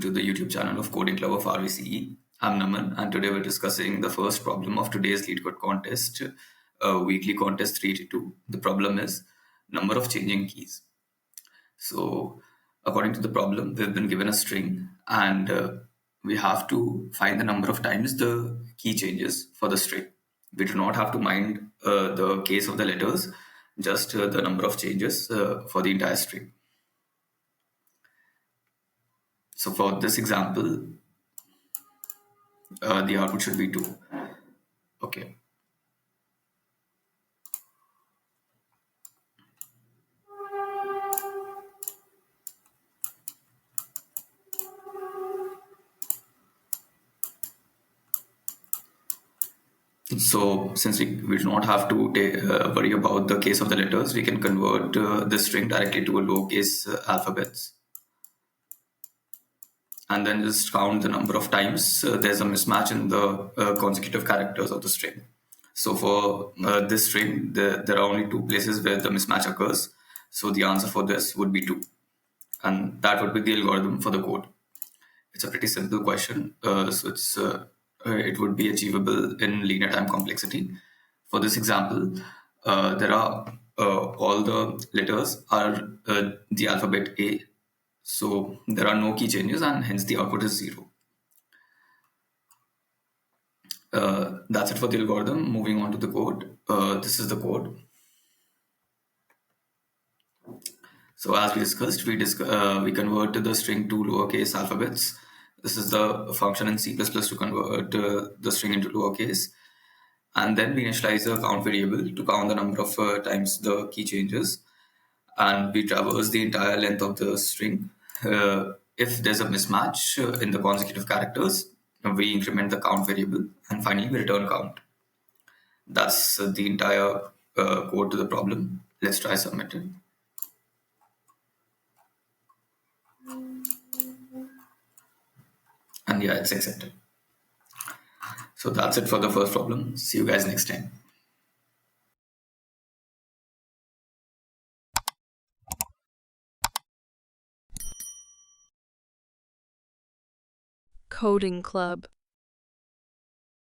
to the YouTube channel of Coding Club of RVCE. I'm Naman, and today we're discussing the first problem of today's LeetCode contest, weekly contest 382. The problem is number of changing keys. So, according to the problem, we've been given a string, and we have to find the number of times the key changes for the string. We do not have to mind the case of the letters, just the number of changes for the entire string. So for this example, the output should be 2. Okay. So since we do not have to worry about the case of the letters, we can convert this string directly to a lowercase alphabets. And then just count the number of times there's a mismatch in the consecutive characters of the string. So for this string, there are only 2 places where the mismatch occurs. So the answer for this would be 2. And that would be the algorithm for the code. It's a pretty simple question. It would be achievable in linear time complexity. For this example, there are all the letters are the alphabet A. So there are no key changes, and hence the output is 0. That's it for the algorithm. Moving on to the code. This is the code. So as we discussed, we convert the string to lowercase alphabets. This is the function in C++ to convert the string into lowercase. And then we initialize a count variable to count the number of times the key changes. And we traverse the entire length of the string. If there's a mismatch in the consecutive characters, we increment the count variable. And finally, we return count. That's the entire code to the problem. Let's try submitting. And yeah, it's accepted. So that's it for the first problem. See you guys next time. Coding Club.